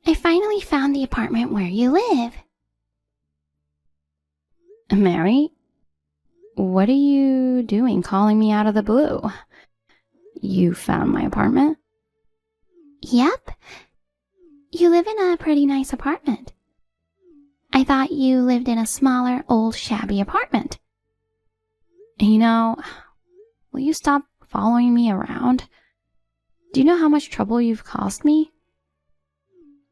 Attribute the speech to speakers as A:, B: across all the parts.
A: I finally found the apartment where you live.
B: Mary, what are you doing calling me out of the blue? You found my apartment?
A: Yep. You live in a pretty nice apartment. I thought you lived in a smaller, old, shabby apartment.
B: You know, will you stop following me around? Do you know how much trouble you've caused me?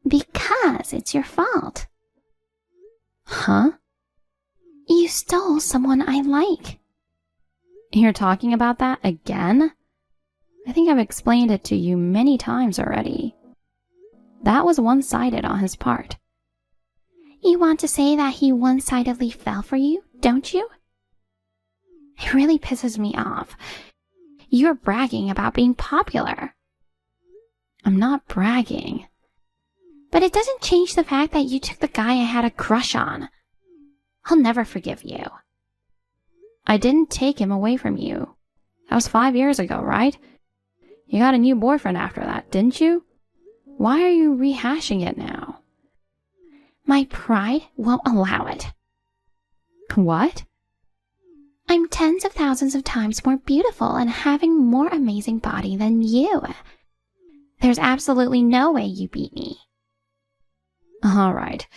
A: Because it's your fault.
B: Huh?
A: You stole someone I like.
B: You're talking about that again? I think I've explained it to you many times already. That was one-sided on his part.
A: You want to say that he one-sidedly fell for you, don't you? It really pisses me off. You're bragging about being popular.
B: I'm not bragging.
A: But it doesn't change the fact that you took the guy I had a crush on. I'll never forgive you.
B: I didn't take him away from you. That was 5 years ago, right? You got a new boyfriend after that, didn't you? Why are you rehashing it now?
A: My pride won't allow it.
B: What?
A: I'm tens of thousands of times more beautiful and having more amazing body than you. There's absolutely no way you beat me.
B: All right.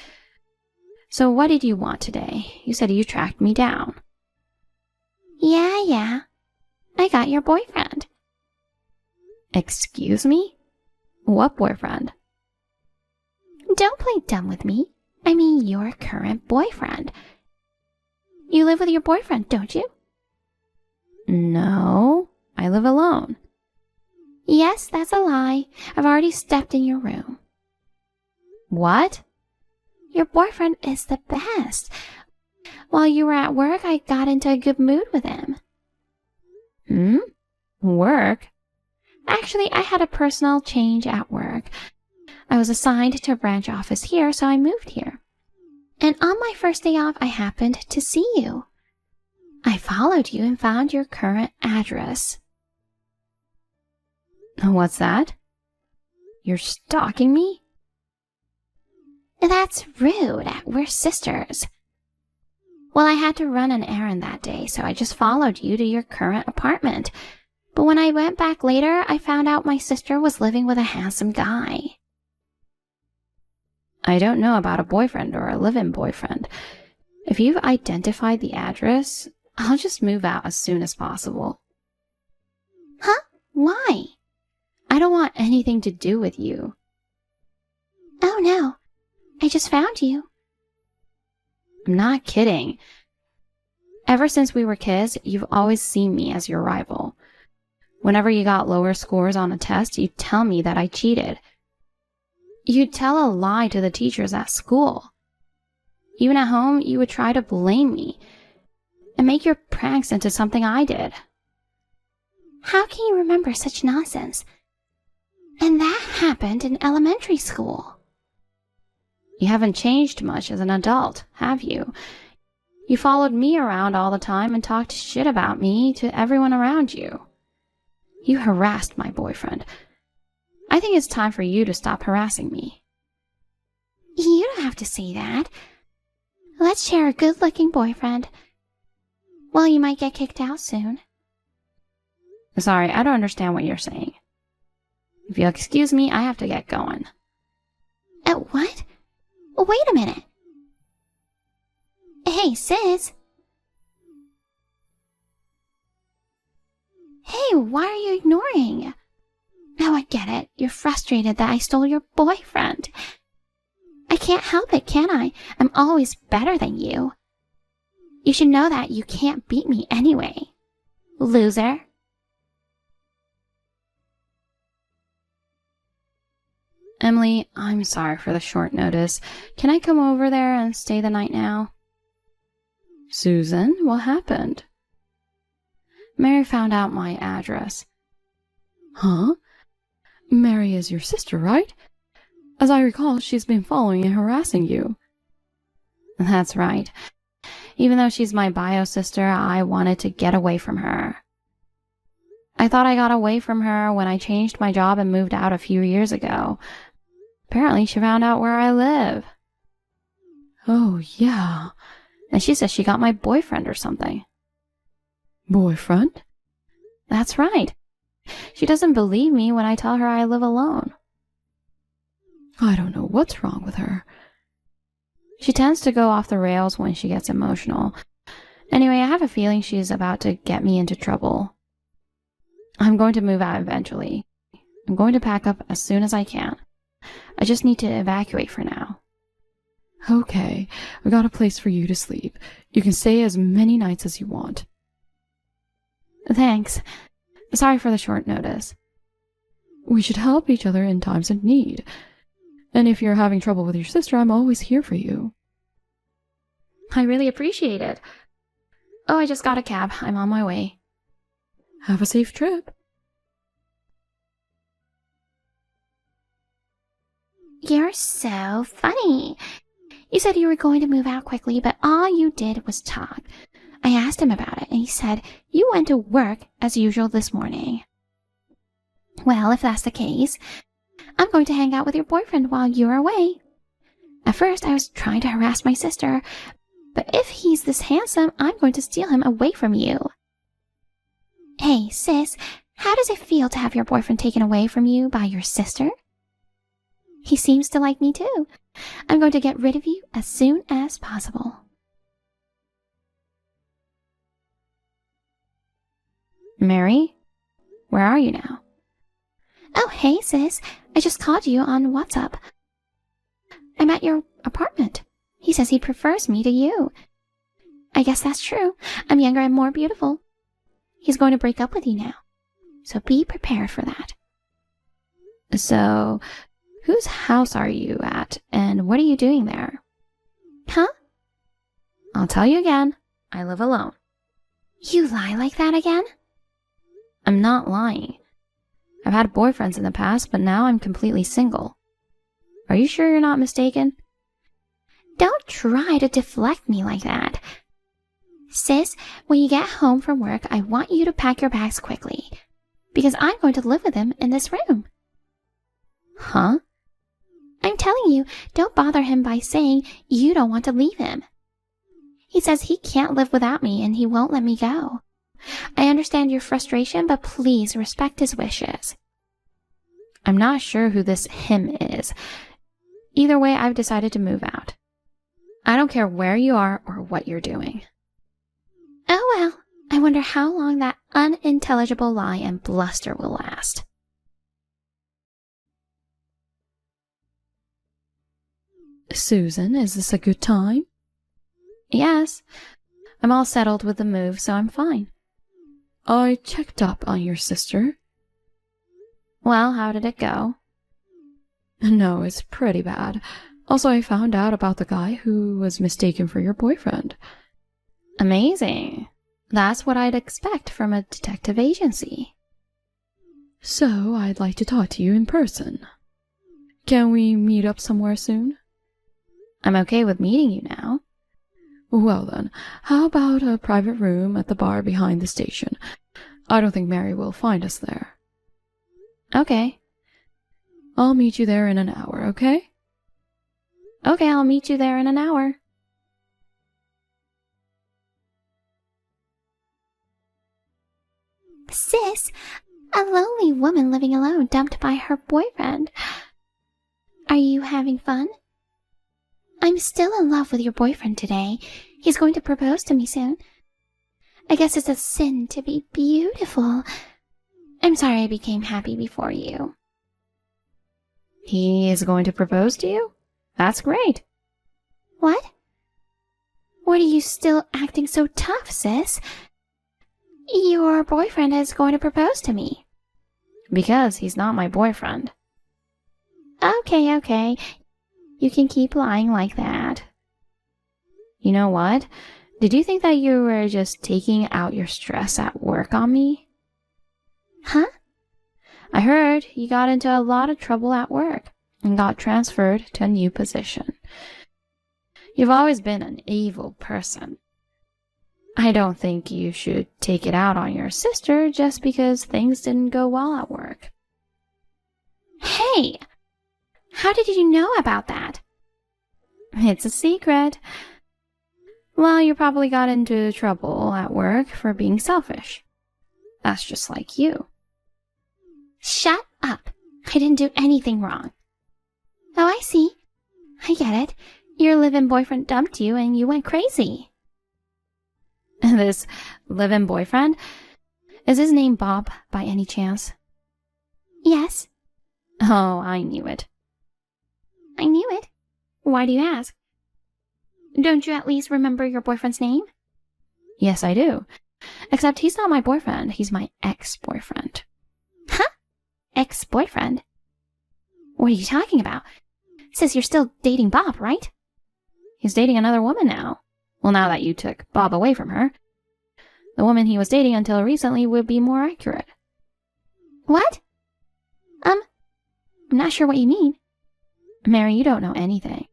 B: So what did you want today? You said you tracked me down.
A: Yeah. I got your boyfriend.
B: Excuse me? What boyfriend?
A: Don't play dumb with me. I mean your current boyfriend. You live with your boyfriend, don't you?
B: No, I live alone.
A: Yes, that's a lie. I've already stepped in your room.
B: What?
A: Your boyfriend is the best. While you were at work, I got into a good mood with him.
B: Work?
A: Actually, I had a personal change at work. I was assigned to a branch office here, so I moved here. And on my first day off, I happened to see you. I followed you and found your current address.
B: What's that? You're stalking me?
A: That's rude. We're sisters. Well, I had to run an errand that day, so I just followed you to your current apartment. But when I went back later, I found out my sister was living with a handsome guy.
B: I don't know about a boyfriend or a live-in boyfriend. If you've identified the address, I'll just move out as soon as possible.
A: Huh? Why?
B: I don't want anything to do with you.
A: Oh no, I just found you.
B: I'm not kidding. Ever since we were kids, you've always seen me as your rival. Whenever you got lower scores on a test, you'd tell me that I cheated. You'd tell a lie to the teachers at school. Even at home, you would try to blame me and make your pranks into something I did.
A: How can you remember such nonsense? And that happened in elementary school.
B: You haven't changed much as an adult, have you? You followed me around all the time and talked shit about me to everyone around you. You harassed my boyfriend. I think it's time for you to stop harassing me.
A: You don't have to say that. Let's share a good-looking boyfriend. Well, you might get kicked out soon.
B: Sorry, I don't understand what you're saying. If you'll excuse me, I have to get going.
A: What? Wait a minute. Hey, sis. Hey, why are you ignoring? Now I get it. You're frustrated that I stole your boyfriend. I can't help it, can I? I'm always better than you. You should know that you can't beat me anyway. Loser.
B: Emily, I'm sorry for the short notice. Can I come over there and stay the night now? Susan, what happened? Mary found out my address. Huh? Mary is your sister, right? As I recall, she's been following and harassing you. That's right. Even though she's my bio sister, I wanted to get away from her. I thought I got away from her when I changed my job and moved out a few years ago. Apparently she found out where I live. Oh, yeah. And she says she got my boyfriend or something. Boyfriend? That's right. She doesn't believe me when I tell her I live alone. I don't know what's wrong with her. She tends to go off the rails when she gets emotional. Anyway, I have a feeling she's about to get me into trouble. I'm going to move out eventually. I'm going to pack up as soon as I can. I just need to evacuate for now. Okay, I got a place for you to sleep. You can stay as many nights as you want. Thanks. Sorry for the short notice. We should help each other in times of need. And if you're having trouble with your sister, I'm always here for you. I really appreciate it. Oh, I just got a cab. I'm on my way. Have a safe trip.
A: You're so funny. You said you were going to move out quickly, but all you did was talk. I asked him about it, and he said you went to work as usual this morning. Well, if that's the case, I'm going to hang out with your boyfriend while you're away. At first, I was trying to harass my sister, but if he's this handsome, I'm going to steal him away from you. Hey, sis, how does it feel to have your boyfriend taken away from you by your sister? He seems to like me too. I'm going to get rid of you as soon as possible.
B: Mary? Where are you now?
A: Oh, hey, sis. I just called you on WhatsApp. I'm at your apartment. He says he prefers me to you. I guess that's true. I'm younger and more beautiful. He's going to break up with you now. So be prepared for that.
B: So, whose house are you at, and what are you doing there?
A: Huh?
B: I'll tell you again. I live alone.
A: You lie like that again?
B: I'm not lying. I've had boyfriends in the past, but now I'm completely single. Are you sure you're not mistaken?
A: Don't try to deflect me like that. Sis, when you get home from work, I want you to pack your bags quickly, because I'm going to live with him in this room.
B: Huh?
A: I'm telling you, don't bother him by saying you don't want to leave him. He says he can't live without me and he won't let me go. I understand your frustration, but please respect his wishes.
B: I'm not sure who this him is. Either way, I've decided to move out. I don't care where you are or what you're doing.
A: Oh well, I wonder how long that unintelligible lie and bluster will last.
B: Susan, is this a good time? Yes. I'm all settled with the move, so I'm fine. I checked up on your sister. Well, how did it go? No, it's pretty bad. Also, I found out about the guy who was mistaken for your boyfriend. Amazing. That's what I'd expect from a detective agency. So, I'd like to talk to you in person. Can we meet up somewhere soon? I'm okay with meeting you now. Well then, how about a private room at the bar behind the station? I don't think Mary will find us there. Okay. I'll meet you there in an hour, okay? Okay, I'll meet you there in an hour.
A: Sis, a lonely woman living alone dumped by her boyfriend. Are you having fun? I'm still in love with your boyfriend today. He's going to propose to me soon. I guess it's a sin to be beautiful. I'm sorry I became happy before you.
B: He is going to propose to you? That's great.
A: What? What are you still acting so tough, sis? Your boyfriend is going to propose to me.
B: Because he's not my boyfriend.
A: Okay. You can keep lying like that.
B: You know what? Did you think that you were just taking out your stress at work on me?
A: Huh?
B: I heard you got into a lot of trouble at work and got transferred to a new position. You've always been an evil person. I don't think you should take it out on your sister just because things didn't go well at work.
A: Hey! How did you know about that?
B: It's a secret. Well, you probably got into trouble at work for being selfish. That's just like you.
A: Shut up. I didn't do anything wrong. Oh, I see. I get it. Your live-in boyfriend dumped you and you went crazy.
B: This live-in boyfriend? Is his name Bob, by any chance?
A: Yes.
B: Oh, I knew it.
A: I knew it. Why do you ask? Don't you at least remember your boyfriend's name?
B: Yes, I do. Except he's not my boyfriend. He's my ex-boyfriend.
A: Huh? Ex-boyfriend? What are you talking about? Sis, you're still dating Bob, right?
B: He's dating another woman now. Well, now that you took Bob away from her. The woman he was dating until recently would be more accurate.
A: What? I'm not sure what you mean.
B: Mary, you don't know anything.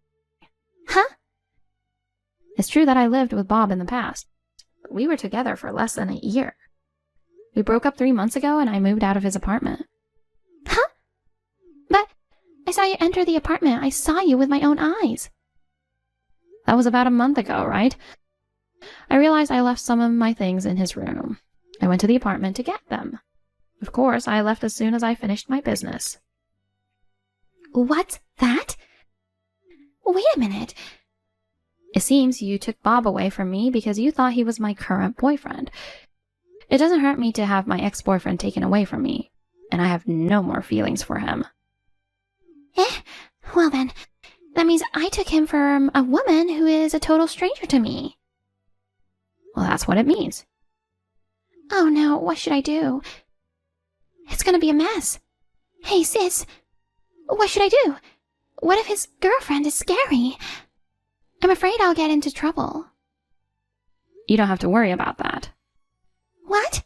A: Huh?
B: It's true that I lived with Bob in the past, but we were together for less than a year. We broke up 3 months ago and I moved out of his apartment.
A: Huh? But I saw you enter the apartment. I saw you with my own eyes.
B: That was about a month ago, right? I realized I left some of my things in his room. I went to the apartment to get them. Of course, I left as soon as I finished my business.
A: What's that? Wait a minute.
B: It seems you took Bob away from me because you thought he was my current boyfriend. It doesn't hurt me to have my ex-boyfriend taken away from me, and I have no more feelings for him.
A: Well then, that means I took him from a woman who is a total stranger to me.
B: Well, that's what it means.
A: Oh no, what should I do? It's gonna be a mess. Hey sis, what should I do? What if his girlfriend is scary? I'm afraid I'll get into trouble.
B: You don't have to worry about that.
A: What?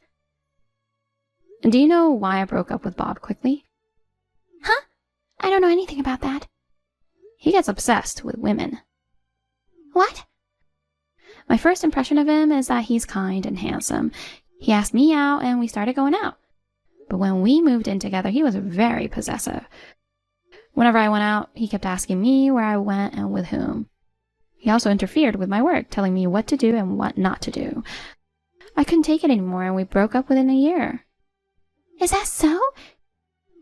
B: Do you know why I broke up with Bob quickly?
A: Huh? I don't know anything about that.
B: He gets obsessed with women.
A: What?
B: My first impression of him is that he's kind and handsome. He asked me out and we started going out. But when we moved in together, he was very possessive. Whenever I went out, he kept asking me where I went and with whom. He also interfered with my work, telling me what to do and what not to do. I couldn't take it anymore and we broke up within a year.
A: Is that so?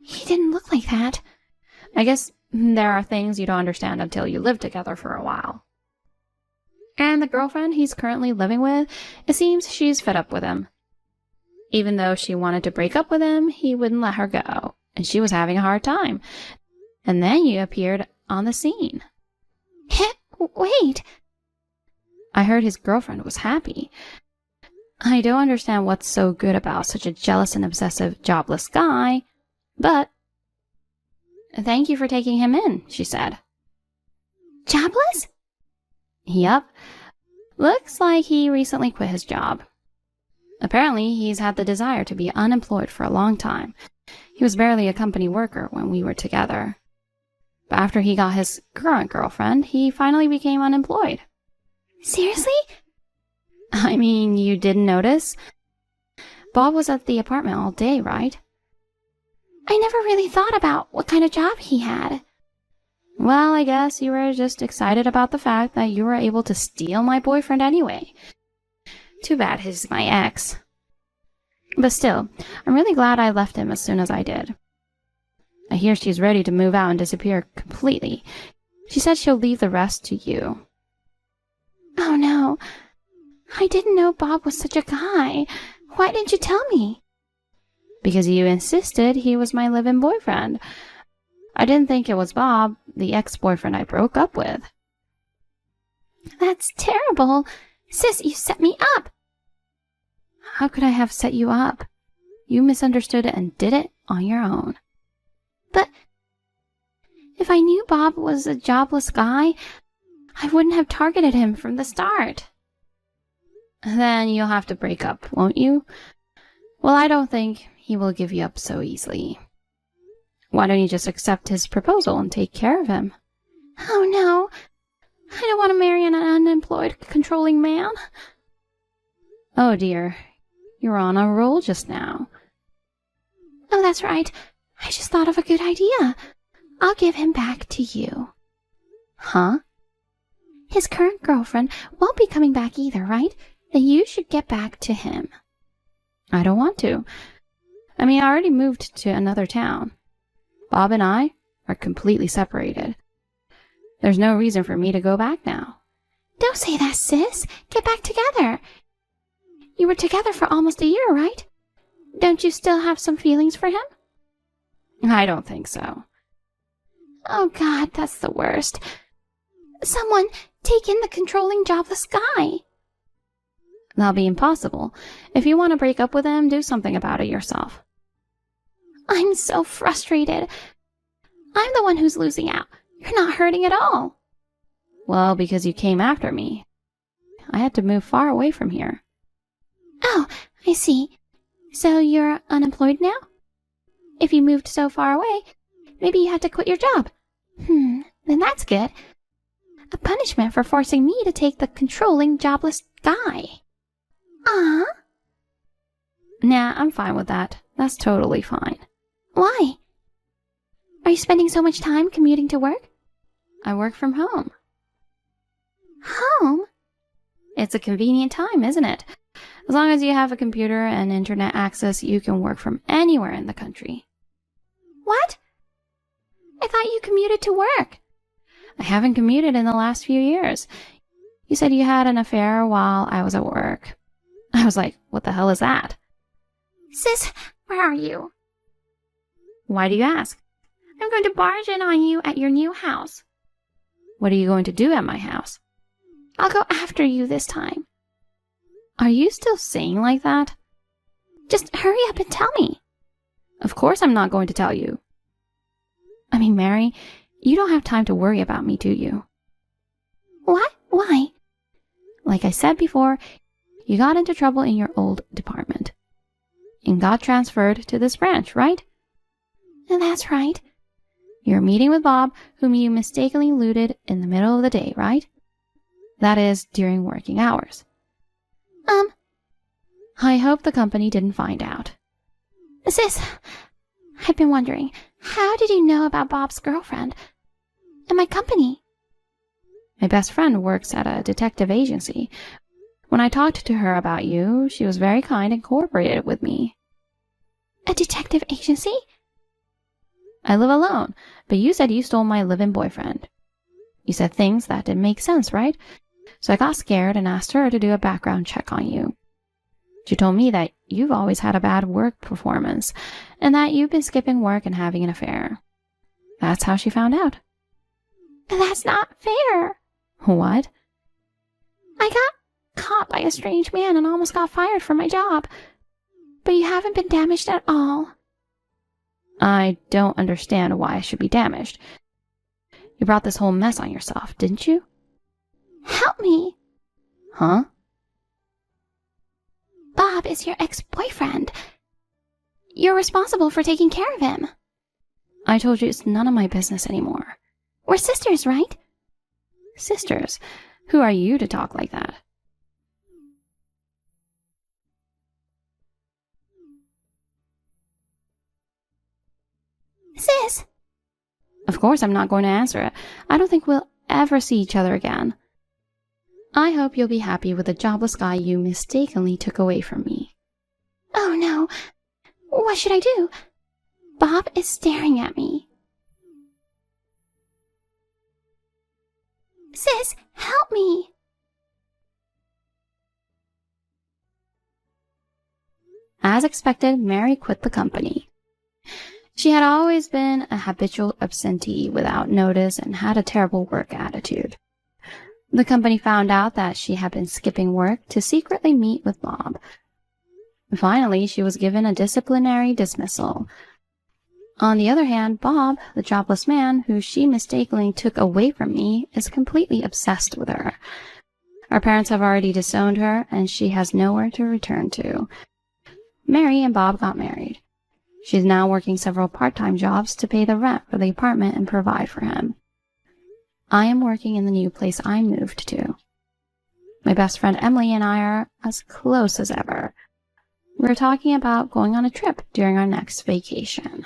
A: He didn't look like that.
B: I guess there are things you don't understand until you live together for a while. And the girlfriend he's currently living with, it seems she's fed up with him. Even though she wanted to break up with him, he wouldn't let her go, and she was having a hard time. And then you appeared on the scene.
A: Wait.
B: I heard his girlfriend was happy. I don't understand what's so good about such a jealous and obsessive, jobless guy, but... Thank you for taking him in, she said.
A: Jobless?
B: Yup. Looks like he recently quit his job. Apparently, he's had the desire to be unemployed for a long time. He was barely a company worker when we were together. But after he got his current girlfriend, he finally became unemployed.
A: Seriously?
B: I mean, you didn't notice? Bob was at the apartment all day, right?
A: I never really thought about what kind of job he had.
B: Well, I guess you were just excited about the fact that you were able to steal my boyfriend anyway. Too bad he's my ex. But still, I'm really glad I left him as soon as I did. I hear she's ready to move out and disappear completely. She said she'll leave the rest to you.
A: Oh no. I didn't know Bob was such a guy. Why didn't you tell me?
B: Because you insisted he was my live-in boyfriend. I didn't think it was Bob, the ex-boyfriend I broke up with.
A: That's terrible. Sis, you set me up.
B: How could I have set you up? You misunderstood it and did it on your own.
A: But if I knew Bob was a jobless guy, I wouldn't have targeted him from the start.
B: Then you'll have to break up, won't you? Well, I don't think he will give you up so easily. Why don't you just accept his proposal and take care of him?
A: Oh no, I don't want to marry an unemployed, controlling man.
B: Oh dear, you're on a roll just now.
A: Oh, that's right. I just thought of a good idea. I'll give him back to you.
B: Huh?
A: His current girlfriend won't be coming back either, right? Then you should get back to him.
B: I don't want to. I mean, I already moved to another town. Bob and I are completely separated. There's no reason for me to go back now.
A: Don't say that, sis. Get back together. You were together for almost a year, right? Don't you still have some feelings for him?
B: I don't think so.
A: Oh, God, that's the worst. Someone take in the controlling, jobless guy.
B: That'll be impossible. If you want to break up with him, do something about it yourself.
A: I'm so frustrated. I'm the one who's losing out. You're not hurting at all.
B: Well, because you came after me. I had to move far away from here.
A: Oh, I see. So you're unemployed now? If you moved so far away, maybe you had to quit your job. Then that's good. A punishment for forcing me to take the controlling, jobless guy. Ah.
B: Nah, I'm fine with that. That's totally fine.
A: Why? Are you spending so much time commuting to work?
B: I work from home.
A: Home?
B: It's a convenient time, isn't it? As long as you have a computer and internet access, you can work from anywhere in the country.
A: What? I thought you commuted to work.
B: I haven't commuted in the last few years. You said you had an affair while I was at work. I was like, what the hell is that?
A: Sis, where are you?
B: Why do you ask?
A: I'm going to barge in on you at your new house.
B: What are you going to do at my house?
A: I'll go after you this time.
B: Are you still saying like that?
A: Just hurry up and tell me.
B: Of course I'm not going to tell you. I mean, Mary, you don't have time to worry about me, do you?
A: What? Why?
B: Like I said before, you got into trouble in your old department and got transferred to this branch, right?
A: That's right.
B: You're meeting with Bob, whom you mistakenly looted in the middle of the day, right? That is, during working hours. I hope the company didn't find out.
A: Sis, I've been wondering, how did you know about Bob's girlfriend and my company?
B: My best friend works at a detective agency. When I talked to her about you, she was very kind and cooperated with me.
A: A detective agency?
B: I live alone, but you said you stole my live-in boyfriend. You said things that didn't make sense, right? So I got scared and asked her to do a background check on you. She told me that you've always had a bad work performance and that you've been skipping work and having an affair. That's how she found out.
A: That's not fair.
B: What?
A: I got caught by a strange man and almost got fired from my job. But you haven't been damaged at all.
B: I don't understand why I should be damaged. You brought this whole mess on yourself, didn't you?
A: Help me.
B: Huh?
A: Bob is your ex-boyfriend. You're responsible for taking care of him.
B: I told you it's none of my business anymore.
A: We're sisters, right?
B: Sisters? Who are you to talk like that?
A: Sis!
B: Of course I'm not going to answer it. I don't think we'll ever see each other again. I hope you'll be happy with the jobless guy you mistakenly took away from me.
A: Oh no. What should I do? Bob is staring at me. Sis, help me!
B: As expected, Mary quit the company. She had always been a habitual absentee without notice and had a terrible work attitude. The company found out that she had been skipping work to secretly meet with Bob. Finally, she was given a disciplinary dismissal. On the other hand, Bob, the jobless man who she mistakenly took away from me, is completely obsessed with her. Our parents have already disowned her, and she has nowhere to return to. Mary and Bob got married. She's now working several part-time jobs to pay the rent for the apartment and provide for him. I am working in the new place I moved to. My best friend Emily and I are as close as ever. We're talking about going on a trip during our next vacation.